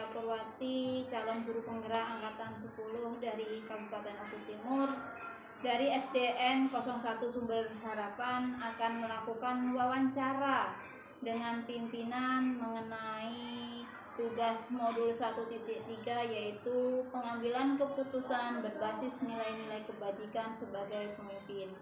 saya Purwati, calon guru penggerak angkatan 10 dari Kabupaten Oku Timur. Dari SDN 01 Sumber Harapan akan melakukan wawancara dengan pimpinan mengenai tugas modul 1.3, yaitu pengambilan keputusan berbasis nilai-nilai kebajikan sebagai pemimpin.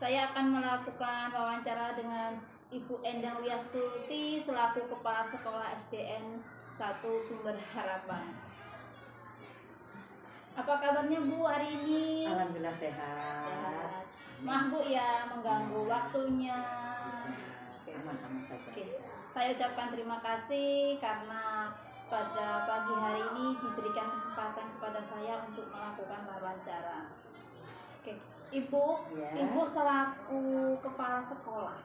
Saya akan melakukan wawancara dengan Ibu Endang Wiastuti selaku Kepala Sekolah SDN 1 Sumber Harapan. Apa kabarnya Bu hari ini? Alhamdulillah sehat. Maaf Bu ya mengganggu waktunya. Aman-aman saja. Oke. Saya ucapkan terima kasih karena pada pagi hari ini diberikan kesempatan kepada saya untuk melakukan wawancara. Oke, Ibu, Ya. Ibu selaku kepala sekolah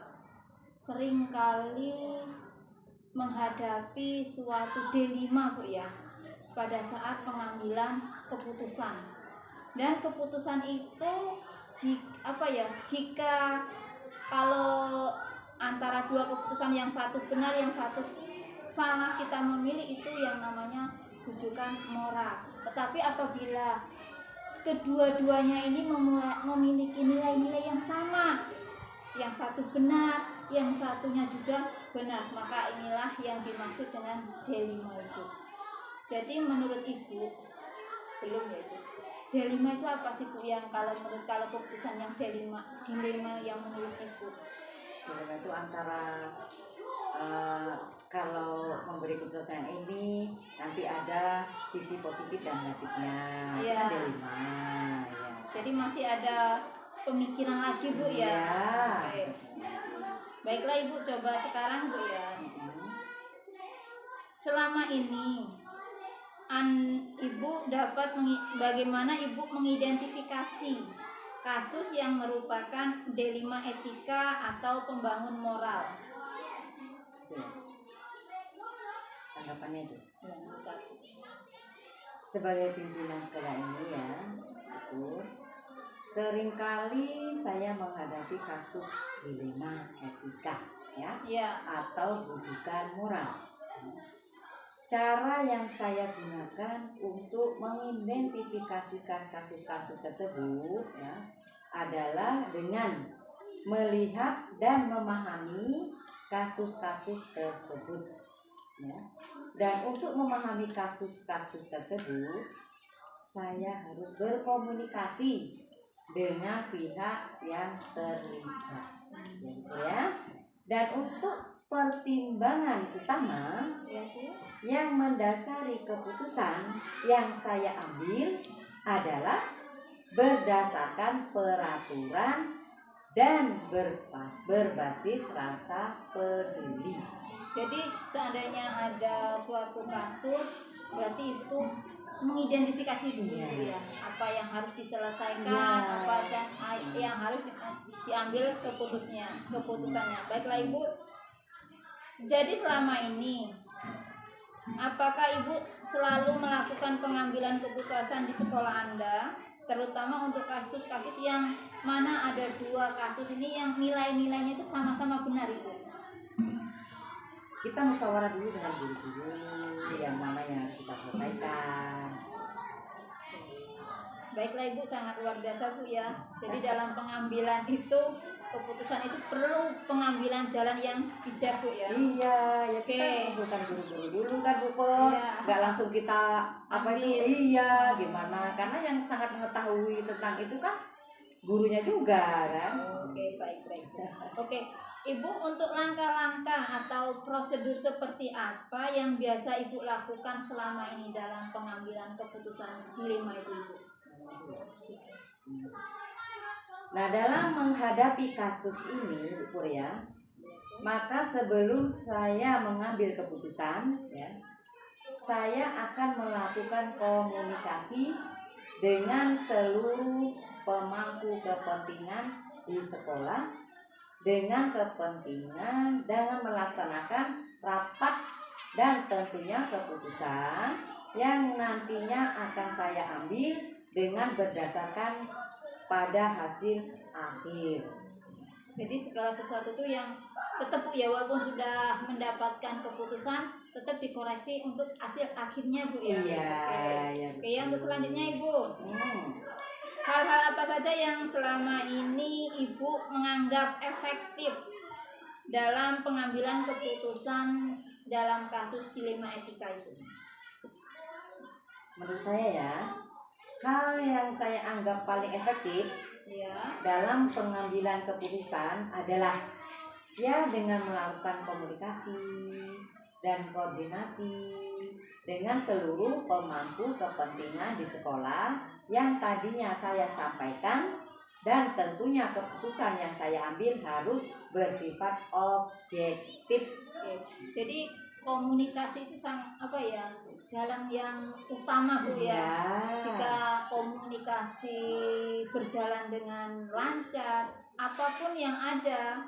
seringkali menghadapi suatu dilema Bu ya pada saat pengambilan keputusan. Dan keputusan itu jika kalau antara dua keputusan, yang satu benar yang satu salah, kita memilih itu yang namanya rujukan moral. Tetapi apabila kedua-duanya ini memiliki nilai-nilai yang sama, yang satu benar, yang satunya juga benar, maka inilah yang dimaksud dengan dilema itu. Jadi menurut Ibu, belum ya itu. Dilema itu apa sih Bu, yang kalau keputusan yang dilema yang menurut Ibu? Dilema itu antara kalau memberi keputusan ini nanti ada sisi positif dan negatifnya. Iya. Dilema. Ya. Jadi masih ada pemikiran lagi Bu ya. Ya. Oke. Baiklah Ibu, coba sekarang Bu ya. Selama ini Ibu bagaimana Ibu mengidentifikasi kasus yang merupakan dilema etika atau pembangun moral? Tanggapannya itu. Sebagai pimpinan sekolah ini ya, itu seringkali saya menghadapi kasus dilema etika ya. Atau rujukan moral. Cara yang saya gunakan untuk mengidentifikasikan kasus-kasus tersebut ya adalah dengan melihat dan memahami kasus-kasus tersebut ya. Dan untuk memahami kasus-kasus tersebut, saya harus berkomunikasi dengan pihak yang terlibat ya. Dan untuk pertimbangan utama yang mendasari keputusan yang saya ambil adalah berdasarkan peraturan dan berbasis rasa peduli. Jadi seandainya ada suatu kasus, berarti itu mengidentifikasi dulu ya, apa yang harus diselesaikan, apa yang harus diambil keputusannya. Baiklah Ibu. Jadi selama ini apakah Ibu selalu melakukan pengambilan keputusan di sekolah Anda, terutama untuk kasus-kasus yang mana ada dua kasus ini yang nilai-nilainya itu sama-sama benar Ibu? Kita musyawarah dulu dengan guru-guru yang mana yang harus kita selesaikan. Baiklah Ibu, sangat luar biasa Bu ya. Jadi dalam pengambilan itu, keputusan itu perlu pengambilan jalan yang bijak Bu ya. Iya, ya kita bukan guru-guru dulu kan Bu, nggak langsung kita ambil. Gimana? Karena yang sangat mengetahui tentang itu kan gurunya juga kan. Oke, baik. Oke, Ibu, untuk langkah-langkah atau prosedur seperti apa yang biasa Ibu lakukan selama ini dalam pengambilan keputusan dilema itu Ibu? Nah, dalam menghadapi kasus ini Bu Pur ya, maka sebelum saya mengambil keputusan ya, saya akan melakukan komunikasi dengan seluruh pemangku kepentingan di sekolah dengan kepentingan dengan melaksanakan rapat dan tentunya keputusan yang nantinya akan saya ambil dengan berdasarkan pada hasil akhir. Jadi segala sesuatu itu yang tetap ya, walaupun sudah mendapatkan keputusan, tetap dikoreksi untuk hasil akhirnya Bu ya. Iya. Ya, Oke, yang untuk selanjutnya Ibu. Hmm. Hal-hal apa saja yang selama ini Ibu menganggap efektif dalam pengambilan keputusan dalam kasus dilema etika itu? Menurut saya ya, hal yang saya anggap paling efektif Ya. dalam pengambilan keputusan adalah ya dengan melakukan komunikasi dan koordinasi dengan seluruh pemangku kepentingan di sekolah yang tadinya saya sampaikan, dan tentunya keputusan yang saya ambil harus bersifat objektif. Oke. Jadi komunikasi itu jalan yang utama Bu ya. Jika komunikasi berjalan dengan lancar, apapun yang ada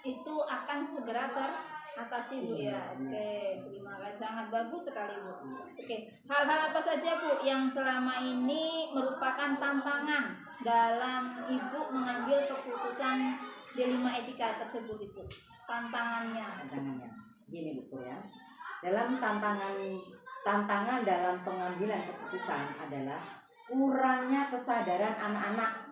itu akan segera teratasi Bu ya. Oke, terima kasih, sangat bagus sekali Bu. Oke, hal-hal apa saja Bu yang selama ini merupakan tantangan dalam Ibu mengambil keputusan dilema etika tersebut Ibu? Tantangannya Gini Bu ya, dalam tantangan dalam pengambilan keputusan adalah kurangnya kesadaran anak-anak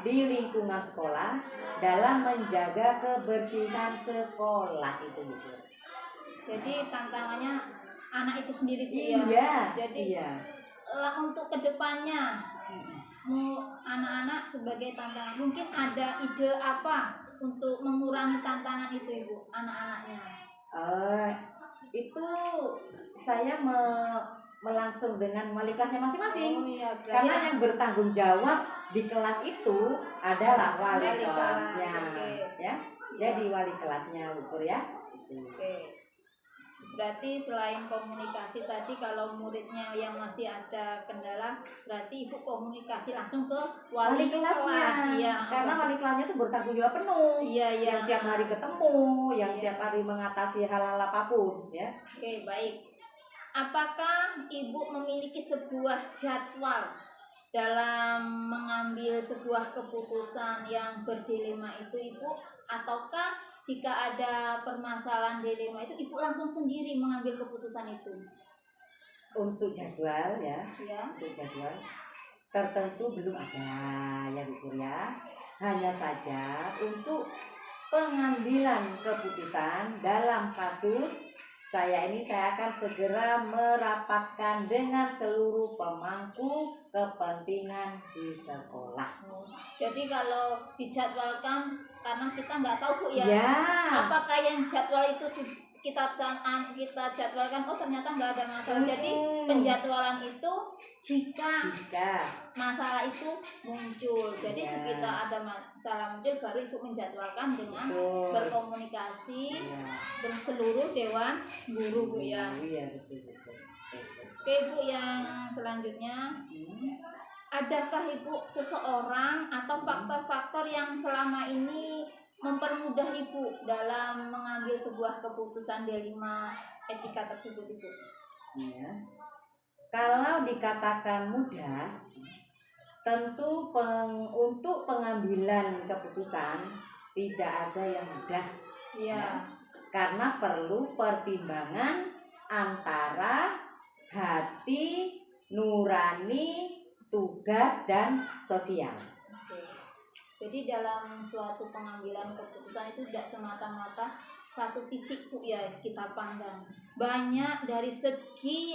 di lingkungan sekolah dalam menjaga kebersihan sekolah itu gitu. Jadi tantangannya anak itu sendiri Bu ya. Iya. Jadi untuk kedepannya anak-anak sebagai tantangan, mungkin ada ide apa untuk mengurangi tantangan itu Ibu, anak-anaknya? Itu saya melangsung dengan wali kelasnya masing-masing. Karena yang bertanggung jawab di kelas itu adalah wali kelasnya. Ya. Jadi wali kelasnya ukur ya. Oke. Berarti selain komunikasi tadi, kalau muridnya yang masih ada kendala, berarti Ibu komunikasi langsung ke wali kelasnya. Iya. Karena wali kelasnya itu bertanggung jawab penuh. Iya. Yang tiap hari ketemu, yang tiap hari mengatasi hal-hal apapun, ya. Oke, baik. Apakah Ibu memiliki sebuah jadwal dalam mengambil sebuah keputusan yang berdilema itu Ibu, ataukah jika ada permasalahan dilema itu Ibu langsung sendiri mengambil keputusan itu? Untuk jadwal ya. Untuk jadwal tertentu belum ada ya Bu ya. Hanya saja untuk pengambilan keputusan dalam kasus saya akan segera merapatkan dengan seluruh pemangku kepentingan di sekolah. Jadi kalau dijadwalkan, karena kita nggak tahu Bu ya, apakah yang jadwal itu kita jadwalkan, oh ternyata nggak ada masalah. Jadi penjadwalan itu jika masalah itu muncul. Jadi sekitar ada masalah muncul, baru Ibu menjadwalkan dengan berkomunikasi dengan seluruh dewan guru Bu ya. Oke Bu, yang selanjutnya, adakah Ibu seseorang atau faktor-faktor yang selama ini mempermudah Ibu dalam mengambil sebuah keputusan dilema etika tersebut Ibu? Ya. Kalau dikatakan mudah, tentu untuk pengambilan keputusan tidak ada yang mudah. Ya. Karena perlu pertimbangan antara hati, nurani, tugas, dan sosial. Jadi dalam suatu pengambilan keputusan itu tidak semata-mata satu titik Bu ya kita pandang. Banyak dari segi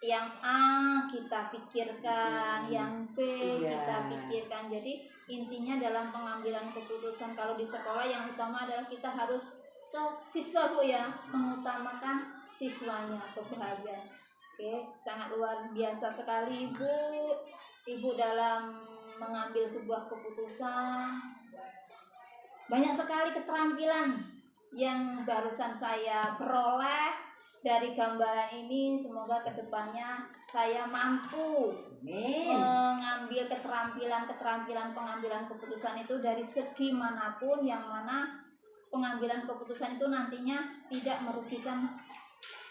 yang A kita pikirkan, yang B kita pikirkan. Jadi intinya dalam pengambilan keputusan kalau di sekolah yang utama adalah kita harus ke siswa Bu ya, mengutamakan siswanya, kebahagiaan. Oke, sangat luar biasa sekali Ibu dalam mengambil sebuah keputusan. Banyak sekali keterampilan yang barusan saya peroleh dari gambaran ini. Semoga kedepannya saya mampu mengambil keterampilan pengambilan keputusan itu dari segi manapun, yang mana pengambilan keputusan itu nantinya tidak merugikan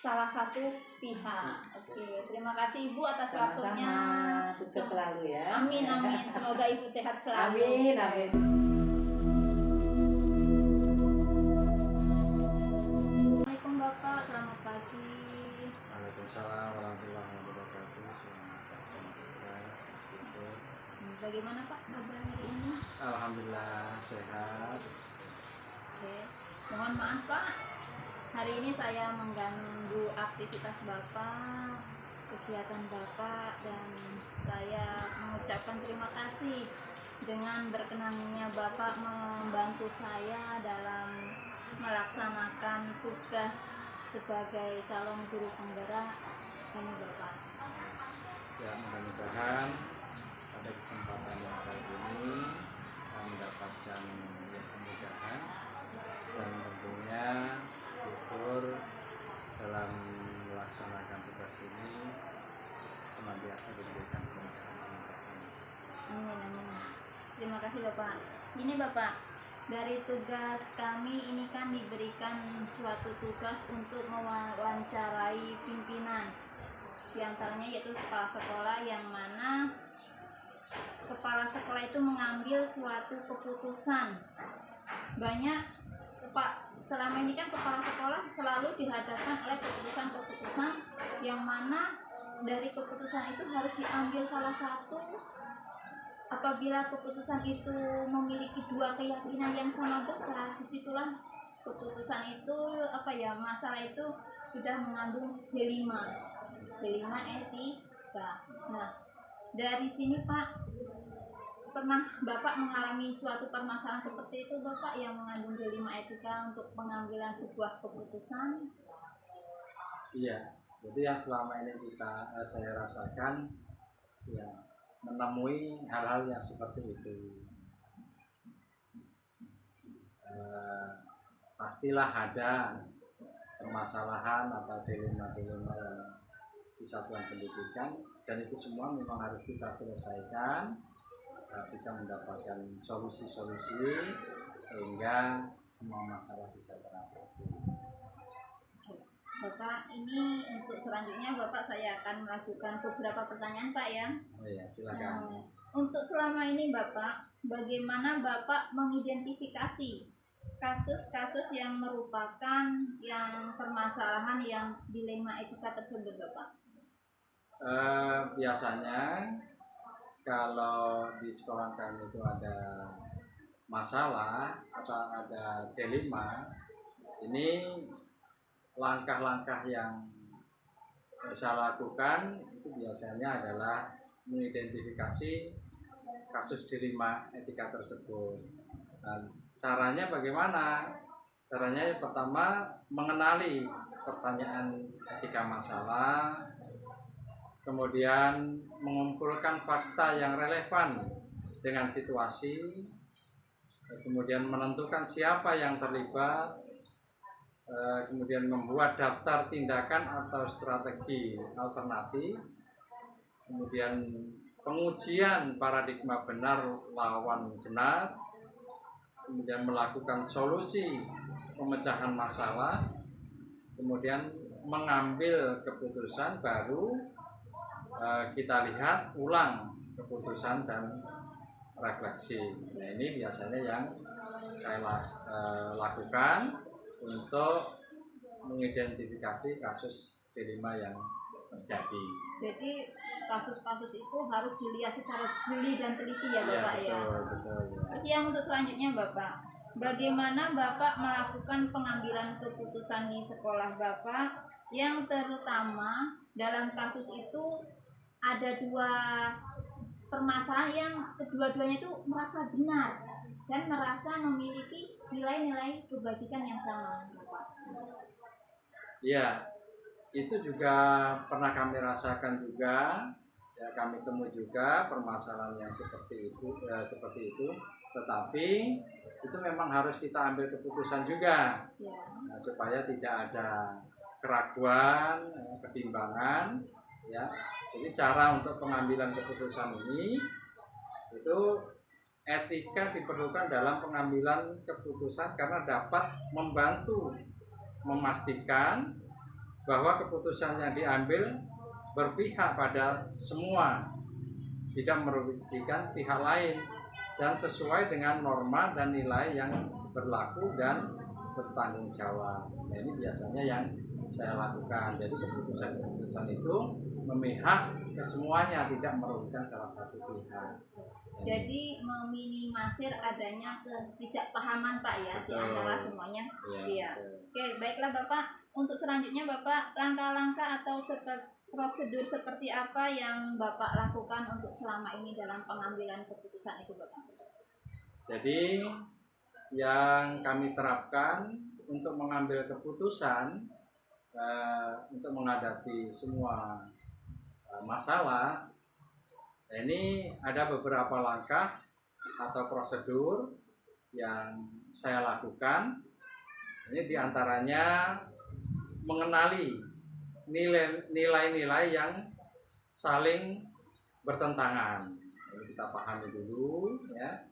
salah satu pihak. Oke, terima kasih Ibu atas waktunya. Sukses selalu ya. Amin. Semoga Ibu sehat selalu. Amin. Assalamualaikum Bapak, selamat pagi. Waalaikumsalam warahmatullahi wabarakatuh. Selamat pagi juga. Bagaimana Pak kabar hari ini? Alhamdulillah sehat. Oke. Mohon maaf Pak, hari ini saya mengganggu aktivitas Bapak, kegiatan Bapak, dan saya mengucapkan terima kasih dengan berkenannya Bapak membantu saya dalam melaksanakan tugas sebagai calon guru penggerak ini Bapak. Ya, mudah-mudahan pada kesempatan yang kali ini mendapatkan kemudahan dan tentunya syukur dalam melaksanakan tugas ini senantiasa diberikan kemudahan. Amin, amin. Terima kasih Bapak. Ini Bapak, dari tugas kami ini kan diberikan suatu tugas untuk mewawancarai pimpinan. Di antaranya yaitu kepala sekolah, yang mana kepala sekolah itu mengambil suatu keputusan. Banyak selama ini kan kepala sekolah selalu dihadapkan oleh keputusan-keputusan yang mana dari keputusan itu harus diambil salah satu. Apabila keputusan itu memiliki dua keyakinan yang sama besar, disitulah keputusan itu masalah itu sudah mengandung dilema etika. Nah, dari sini Pak, pernah Bapak mengalami suatu permasalahan seperti itu Bapak, yang mengandung dilema etika untuk pengambilan sebuah keputusan? Iya, jadi yang selama ini saya rasakan ya, menemui hal-hal yang seperti itu. Pastilah ada permasalahan atau dilema-dilema di satuan pendidikan, dan itu semua memang harus kita selesaikan agar bisa mendapatkan solusi-solusi sehingga semua masalah bisa teratasi. Bapak, ini untuk selanjutnya Bapak saya akan mengajukan beberapa pertanyaan Pak ya. Oh ya, silakan. Untuk selama ini Bapak, bagaimana Bapak mengidentifikasi kasus-kasus yang merupakan permasalahan yang dilema etika tersebut Bapak? Biasanya kalau di sekolah kami itu ada masalah atau ada dilema, ini langkah-langkah yang saya lakukan itu biasanya adalah mengidentifikasi kasus dilema etika tersebut. Dan caranya bagaimana? Caranya yang pertama mengenali pertanyaan etika masalah, kemudian mengumpulkan fakta yang relevan dengan situasi, kemudian menentukan siapa yang terlibat, kemudian membuat daftar tindakan atau strategi alternatif, kemudian pengujian paradigma benar lawan benar, kemudian melakukan solusi pemecahan masalah, kemudian mengambil keputusan, baru kita lihat ulang keputusan dan refleksi. Nah, ini biasanya yang saya lakukan untuk mengidentifikasi kasus dilema yang terjadi. Jadi kasus-kasus itu harus dilihat secara jeli dan teliti ya Bapak ya. Betul. Terus yang untuk selanjutnya Bapak, bagaimana Bapak melakukan pengambilan keputusan di sekolah Bapak, yang terutama dalam kasus itu ada dua permasalahan yang kedua-duanya itu merasa benar dan merasa memiliki nilai-nilai kebajikan yang sama. Ya, itu juga pernah kami rasakan juga. Ya, kami temui juga permasalahan yang seperti itu. Tetapi itu memang harus kita ambil keputusan juga, nah, supaya tidak ada keraguan, kebimbangan. Ya, jadi cara untuk pengambilan keputusan ini itu etika diperlukan dalam pengambilan keputusan karena dapat membantu memastikan bahwa keputusan yang diambil berpihak pada semua, tidak merugikan pihak lain, dan sesuai dengan norma dan nilai yang berlaku dan bertanggung jawab. Nah, ini biasanya yang saya lakukan. Jadi keputusan-keputusan itu memihak ke semuanya, tidak merugikan salah satu pihak. Jadi meminimalisir adanya ketidakpahaman Pak ya. Betul. Di antara semuanya. Iya. Oke, baiklah Bapak. Untuk selanjutnya Bapak, langkah-langkah atau prosedur seperti apa yang Bapak lakukan untuk selama ini dalam pengambilan keputusan itu Bapak? Jadi yang kami terapkan untuk mengambil keputusan untuk menghadapi semua masalah, ini ada beberapa langkah atau prosedur yang saya lakukan. Ini diantaranya mengenali nilai-nilai yang saling bertentangan. Ini kita pahami dulu ya,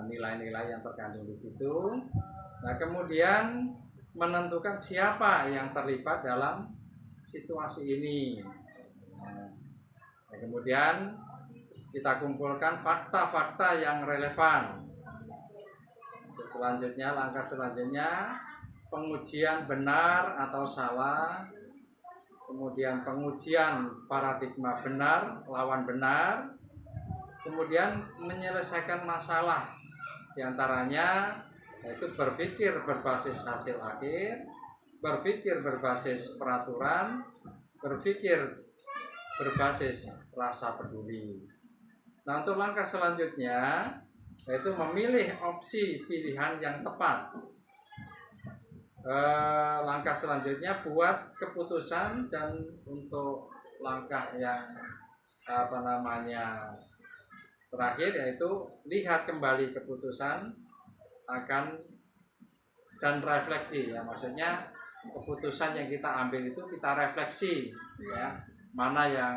nilai-nilai yang terkandung di situ. Nah, kemudian menentukan siapa yang terlibat dalam situasi ini. Nah, kemudian kita kumpulkan fakta-fakta yang relevan. Selanjutnya, langkah selanjutnya pengujian benar atau salah, kemudian pengujian paradigma benar lawan benar, kemudian menyelesaikan masalah, diantaranya yaitu berpikir berbasis hasil akhir, berpikir berbasis peraturan, berpikir berbasis rasa peduli. Nah, untuk langkah selanjutnya yaitu memilih opsi pilihan yang tepat. Langkah selanjutnya buat keputusan, dan untuk langkah yang terakhir yaitu lihat kembali keputusan akan dan refleksi ya, maksudnya keputusan yang kita ambil itu kita refleksi ya, mana yang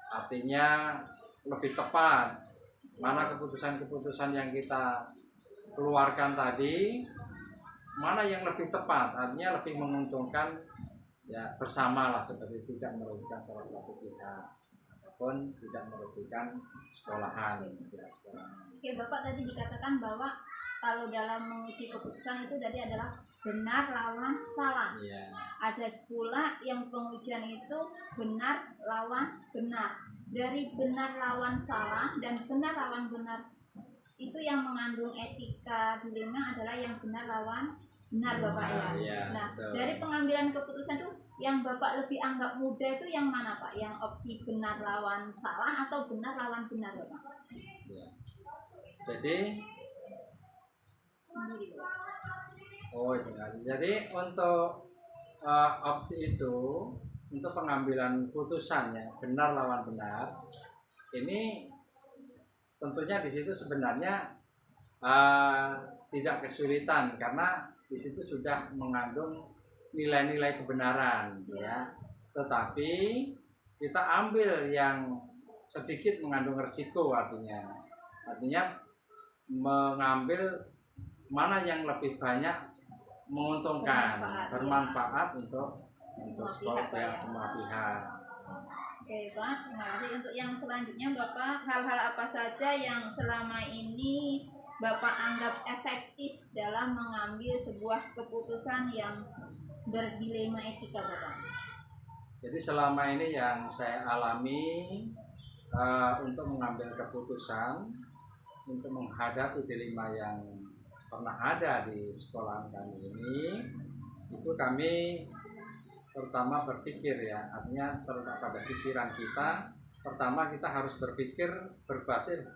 artinya lebih tepat, mana keputusan-keputusan yang kita keluarkan tadi, mana yang lebih tepat, artinya lebih menguntungkan ya bersama lah, seperti tidak merugikan salah satu pihak ataupun tidak merugikan sekolahan. Oke, Bapak tadi dikatakan bahwa kalau dalam menguji keputusan itu tadi adalah benar lawan salah. Iya. Ada pula yang pengujian itu benar lawan benar. Dari benar lawan salah dan benar lawan benar itu yang mengandung etika dilema adalah yang benar lawan benar Bapak ya. Iya, nah, betul. Dari pengambilan keputusan itu yang Bapak lebih anggap mudah itu yang mana Pak? Yang opsi benar lawan salah atau benar lawan benar Bapak? Ya. Jadi sendiri Bapak. Oh iya. Jadi untuk opsi itu untuk pengambilan putusannya benar lawan benar, ini tentunya di situ sebenarnya tidak kesulitan karena di situ sudah mengandung nilai-nilai kebenaran ya. Tetapi kita ambil yang sedikit mengandung resiko, artinya mengambil mana yang lebih banyak menguntungkan, bermanfaat untuk semua pihak. Oke Pak, terima kasih. Untuk yang selanjutnya Bapak, hal-hal apa saja yang selama ini Bapak anggap efektif dalam mengambil sebuah keputusan yang berdilema etika Bapak? Jadi selama ini yang saya alami untuk mengambil keputusan untuk menghadapi dilema yang pernah ada di sekolah kami ini, itu kami pertama berpikir ya, artinya terletak pada pikiran kita. Pertama kita harus berpikir berbasis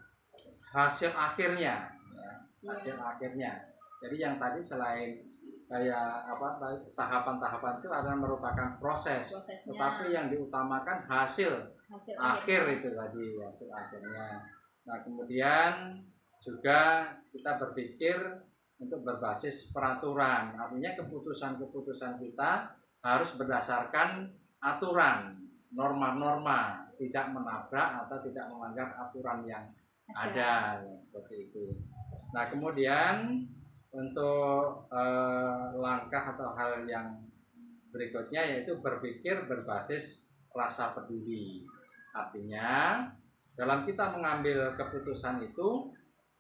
hasil akhirnya ya, hasil akhirnya. Jadi yang tadi selain kayak tahapan-tahapan itu adalah merupakan prosesnya. Tetapi yang diutamakan hasil akhir itu tadi, hasil akhirnya. Nah, kemudian juga kita berpikir untuk berbasis peraturan, artinya keputusan-keputusan kita harus berdasarkan aturan, norma-norma, tidak menabrak atau tidak melanggar aturan yang ada, ya, seperti itu. Nah, kemudian untuk langkah atau hal yang berikutnya yaitu berpikir berbasis rasa peduli. Artinya dalam kita mengambil keputusan itu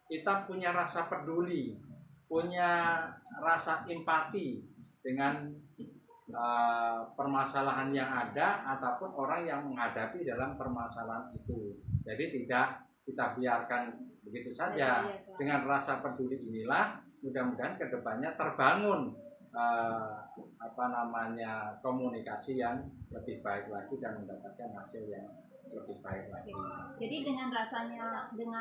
kita punya rasa peduli punya rasa empati dengan permasalahan yang ada ataupun orang yang menghadapi dalam permasalahan itu. Jadi tidak kita biarkan begitu saja. Dengan rasa peduli inilah mudah-mudahan kedepannya terbangun komunikasi yang lebih baik lagi dan mendapatkan hasil yang lebih baik lagi. Jadi dengan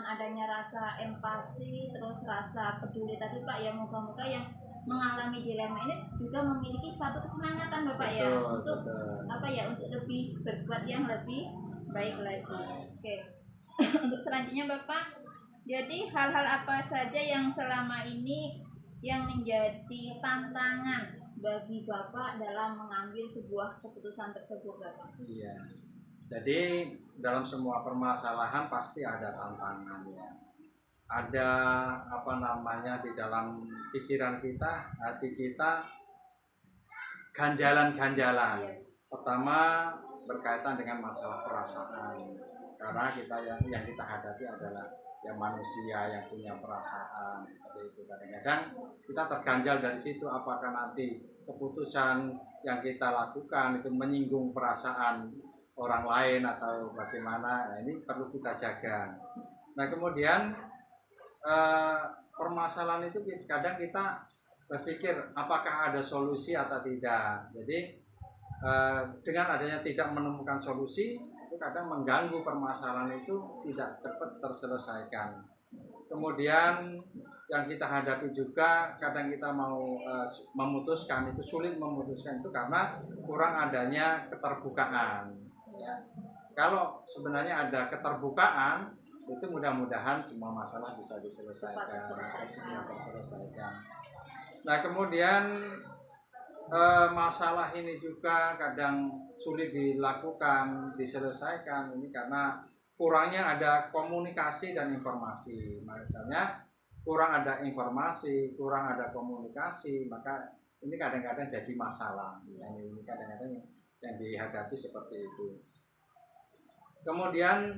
adanya rasa empati, terus rasa peduli tadi Pak, ya moga-moga yang mengalami dilema ini juga memiliki suatu kesemangatan Bapak, untuk untuk lebih berbuat yang lebih baik lagi. Oke. Untuk selanjutnya Bapak, jadi hal-hal apa saja yang selama ini yang menjadi tantangan bagi Bapak dalam mengambil sebuah keputusan tersebut Bapak? Iya. Jadi dalam semua permasalahan pasti ada tantangannya. Ada di dalam pikiran kita, hati kita, ganjalan-ganjalan. Pertama berkaitan dengan masalah perasaan. Karena yang kita hadapi adalah yang manusia yang punya perasaan seperti itu. Kadang-kadang kita terganjal dari situ, apakah nanti keputusan yang kita lakukan itu menyinggung perasaan orang lain atau bagaimana. Nah, ini perlu kita jaga. Nah, kemudian permasalahan itu kadang kita berpikir apakah ada solusi atau tidak. Jadi dengan adanya tidak menemukan solusi itu kadang mengganggu permasalahan itu tidak cepat terselesaikan. Kemudian yang kita hadapi juga kadang kita mau memutuskan itu sulit memutuskan itu karena kurang adanya keterbukaan. Ya. Kalau sebenarnya ada keterbukaan itu mudah-mudahan semua masalah bisa diselesaikan. Nah, kemudian masalah ini juga kadang sulit dilakukan, diselesaikan ini karena kurangnya ada komunikasi dan informasi. Makanya kurang ada informasi, kurang ada komunikasi, maka ini kadang-kadang jadi masalah. Ini kadang-kadang yang dihadapi seperti itu. Kemudian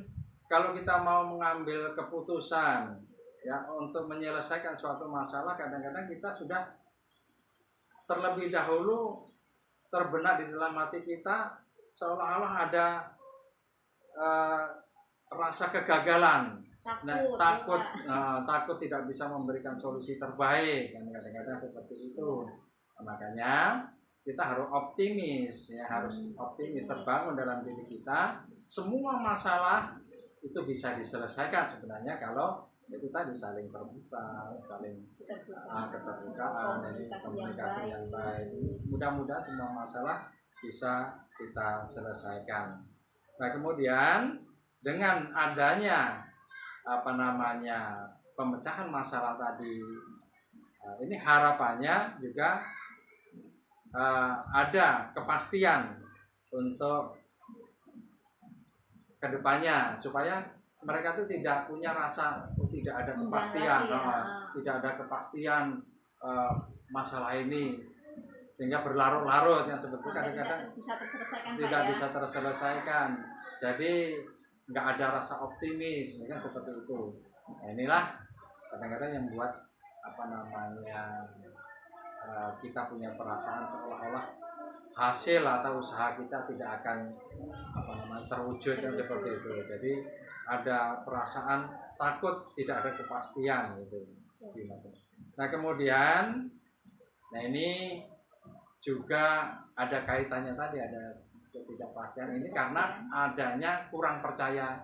kalau kita mau mengambil keputusan ya untuk menyelesaikan suatu masalah, kadang-kadang kita sudah terlebih dahulu terbenak di dalam hati kita seolah-olah ada rasa kegagalan, takut tidak bisa memberikan solusi terbaik, kan kadang-kadang seperti itu. Makanya kita harus optimis, terbangun dalam diri kita. Semua masalah itu bisa diselesaikan sebenarnya kalau itu tadi saling terbuka, saling keterbukaan dan komunikasi yang baik. Mudah-mudahan semua masalah bisa kita selesaikan. Nah, kemudian dengan adanya pemecahan masalah tadi, ini harapannya juga ada kepastian untuk kedepannya supaya mereka itu tidak punya rasa tidak ada kepastian, tidak ada kepastian masalah ini sehingga berlarut-larut yang sebetulnya kadang-kadang tidak bisa terselesaikan. Jadi nggak ada rasa optimis, kan seperti itu. Nah, inilah kadang-kadang yang buat kita punya perasaan seolah-olah hasil atau usaha kita tidak akan terwujud kan seperti itu. Jadi ada perasaan takut, tidak ada kepastian gitu. Nah, kemudian ini juga ada kaitannya tadi, ada ketidakpastian ini karena adanya kurang percaya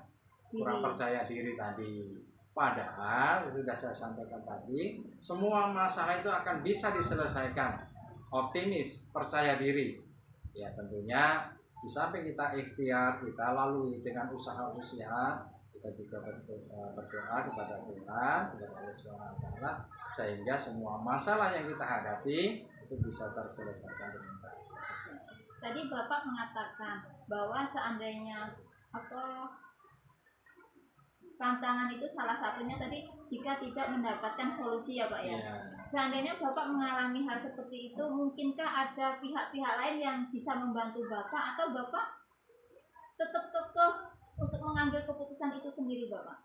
diri tadi. Padahal sudah saya sampaikan tadi, semua masalah itu akan bisa diselesaikan. Optimis, percaya diri. Ya, tentunya di samping kita ikhtiar, kita lalui dengan usaha-usaha, kita juga berdoa kepada Tuhan, kepada Allah SWT, sehingga semua masalah yang kita hadapi itu bisa terselesaikan dengan baik. Tadi Bapak mengatakan bahwa seandainya tantangan itu salah satunya tadi jika tidak mendapatkan solusi ya Pak ya. Seandainya Bapak mengalami hal seperti itu, mungkinkah ada pihak-pihak lain yang bisa membantu Bapak atau Bapak tetap kokoh untuk mengambil keputusan itu sendiri Bapak?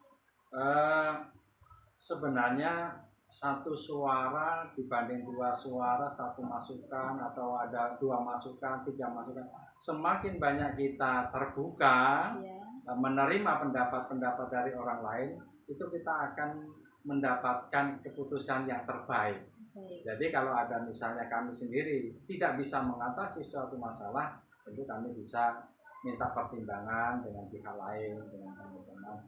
Sebenarnya satu suara dibanding dua suara, satu masukan, atau ada dua masukan, tiga masukan, semakin banyak kita terbuka menerima pendapat-pendapat dari orang lain, itu kita akan mendapatkan keputusan yang terbaik. Jadi kalau ada misalnya kami sendiri tidak bisa mengatasi suatu masalah, tentu kami bisa minta pertimbangan dengan pihak lain, dengan teman-teman,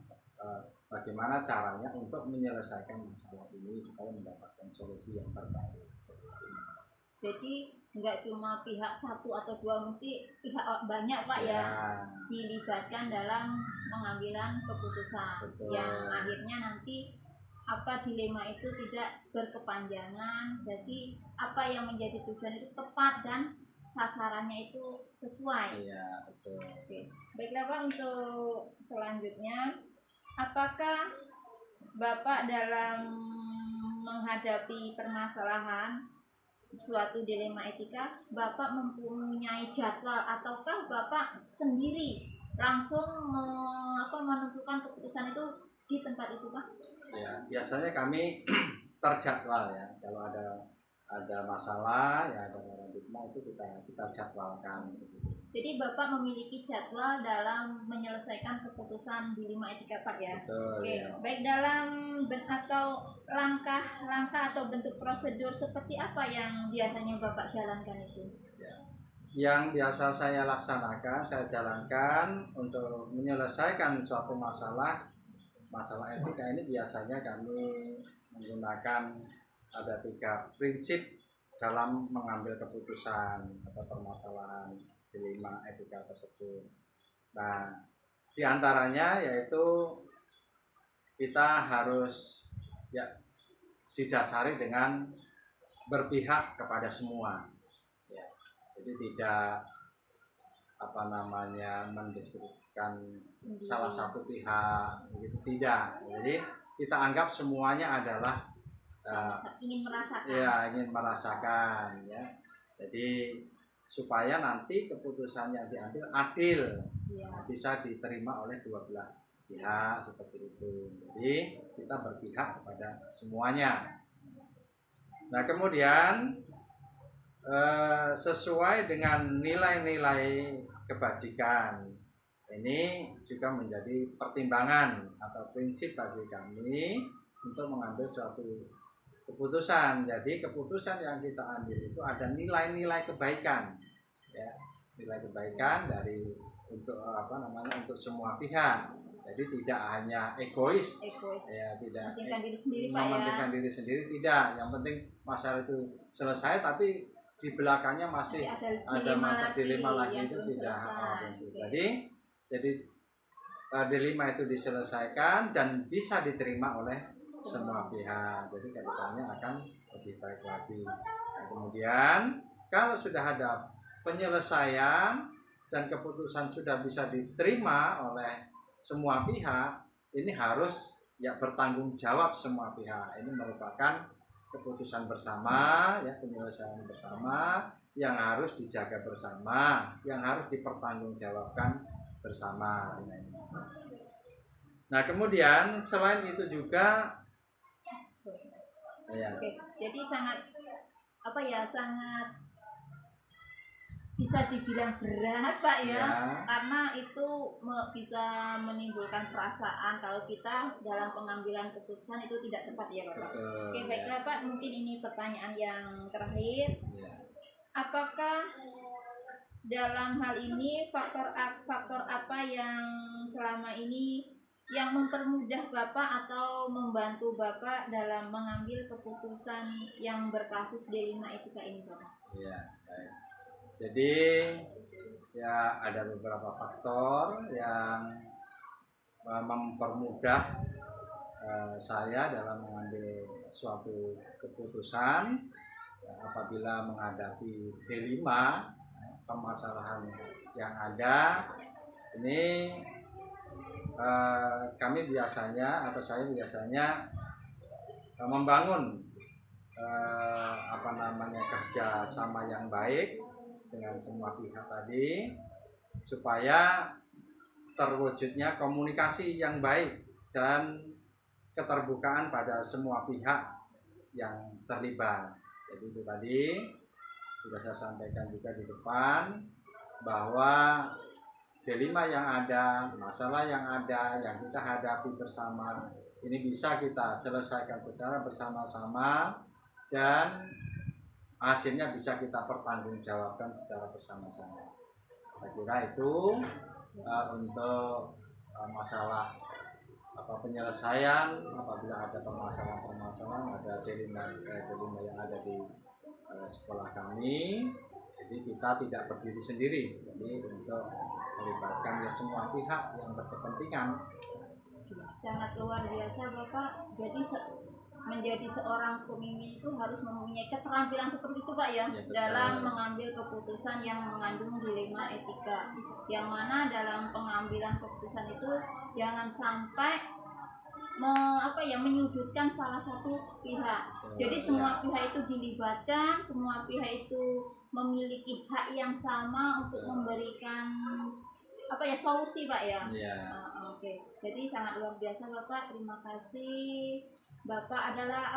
bagaimana caranya untuk menyelesaikan masalah ini supaya mendapatkan solusi yang terbaik. Jadi nggak cuma pihak satu atau dua, mesti pihak banyak Pak ya, dilibatkan dalam pengambilan keputusan. Betul. Yang akhirnya nanti dilema itu tidak berkepanjangan, jadi apa yang menjadi tujuan itu tepat dan sasarannya itu sesuai. Iya, betul. Oke. Baiklah Pak, untuk selanjutnya, apakah Bapak dalam menghadapi permasalahan suatu dilema etika, Bapak mempunyai jadwal ataukah Bapak sendiri langsung menentukan keputusan itu di tempat itu Pak? Ya, biasanya kami terjadwal ya. Kalau ada masalah, ya ada paradigma itu kita jadwalkan. Jadi Bapak memiliki jadwal dalam menyelesaikan keputusan dilema etika Pak ya? Betul. Oke. Ya. Baik, dalam atau langkah-langkah atau bentuk prosedur seperti apa yang biasanya Bapak jalankan itu? Ya. Yang biasa saya laksanakan, saya jalankan untuk menyelesaikan suatu masalah etika ini, biasanya kami menggunakan ada 3 prinsip dalam mengambil keputusan atau permasalahan dilema etika tersebut. Nah, diantaranya yaitu kita harus didasari dengan berpihak kepada semua. Ya, jadi tidak mendiskreditkan salah satu pihak, begitu tidak. Jadi kita anggap semuanya adalah ingin merasakan ya. Jadi supaya nanti keputusan yang diambil adil, bisa diterima oleh dua belah pihak, seperti itu. Jadi kita berpihak kepada semuanya. Nah, kemudian sesuai dengan nilai-nilai kebajikan, ini juga menjadi pertimbangan atau prinsip bagi kami untuk mengambil suatu keputusan. Jadi keputusan yang kita ambil itu ada nilai-nilai kebaikan, ya, nilai kebaikan untuk semua pihak. Jadi tidak hanya egois. Ya, tidak mementingkan diri sendiri Pak ya. Mementingkan diri sendiri tidak. Yang penting masalah itu selesai, tapi di belakangnya masih ada masa dilema lagi itu tidak. Jadi dilema itu diselesaikan dan bisa diterima oleh semua pihak. Jadi kedepannya akan lebih baik lagi. Nah, kemudian kalau sudah ada penyelesaian dan keputusan sudah bisa diterima oleh semua pihak, ini harus bertanggung jawab semua pihak. Ini merupakan keputusan bersama, penyelesaian bersama yang harus dijaga bersama, yang harus dipertanggungjawabkan bersama. Nah, kemudian selain itu juga Oke, jadi sangat bisa dibilang berat Pak ya, karena itu bisa menimbulkan perasaan kalau kita dalam pengambilan keputusan itu tidak tepat ya Bapak. Oke, baiklah Pak, mungkin ini pertanyaan yang terakhir. Apakah dalam hal ini faktor apa yang selama ini yang mempermudah Bapak atau membantu Bapak dalam mengambil keputusan yang berkasus dilema etika ini Bapak? Ya, baik. Jadi ada beberapa faktor yang mempermudah saya dalam mengambil suatu keputusan apabila menghadapi dilema permasalahan yang ada. Ini saya biasanya membangun kerja sama yang baik dengan semua pihak tadi, supaya terwujudnya komunikasi yang baik dan keterbukaan pada semua pihak yang terlibat. Jadi itu tadi sudah saya sampaikan juga di depan bahwa dilema yang ada, masalah yang ada, yang kita hadapi bersama ini bisa kita selesaikan secara bersama-sama dan hasilnya bisa kita pertanggungjawabkan secara bersama-sama. Saya kira itu untuk masalah penyelesaian apabila ada permasalahan-permasalahan, ada dilema yang ada di sekolah kami. Jadi kita tidak berdiri sendiri, jadi untuk melibatkan ya semua pihak yang berkepentingan. Sangat luar biasa Bapak. Jadi menjadi seorang pemimpin itu harus mempunyai keterampilan seperti itu Pak ya, dalam mengambil keputusan yang mengandung dilema etika, yang mana dalam pengambilan keputusan itu jangan sampai menyudutkan salah satu pihak. Jadi semua pihak itu dilibatkan, semua pihak itu memiliki hak yang sama untuk memberikan solusi Pak ya. Oke. Jadi sangat luar biasa Bapak, terima kasih. Bapak adalah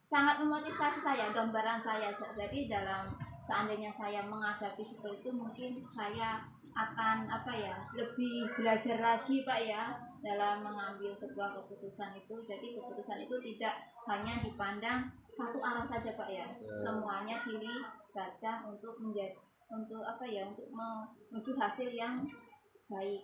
sangat memotivasi saya, gambaran saya. Jadi dalam seandainya saya menghadapi seperti itu, mungkin saya akan lebih belajar lagi Pak ya dalam mengambil sebuah keputusan itu. Jadi keputusan itu tidak hanya dipandang satu arah saja Pak ya, semuanya dilibatkan untuk menuju hasil yang baik.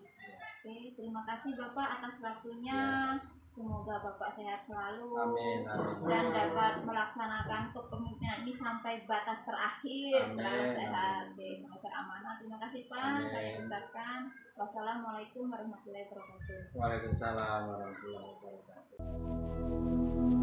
Oke, terima kasih Bapak atas waktunya. Semoga Bapak sehat selalu. Amin. Dan dapat melaksanakan kepemimpinan ini sampai batas terakhir. Selalu sehat. Semoga amanah. Terima kasih Pak. Amin. Saya ucapkan wassalamualaikum warahmatullahi wabarakatuh. Waalaikumsalam warahmatullahi wabarakatuh.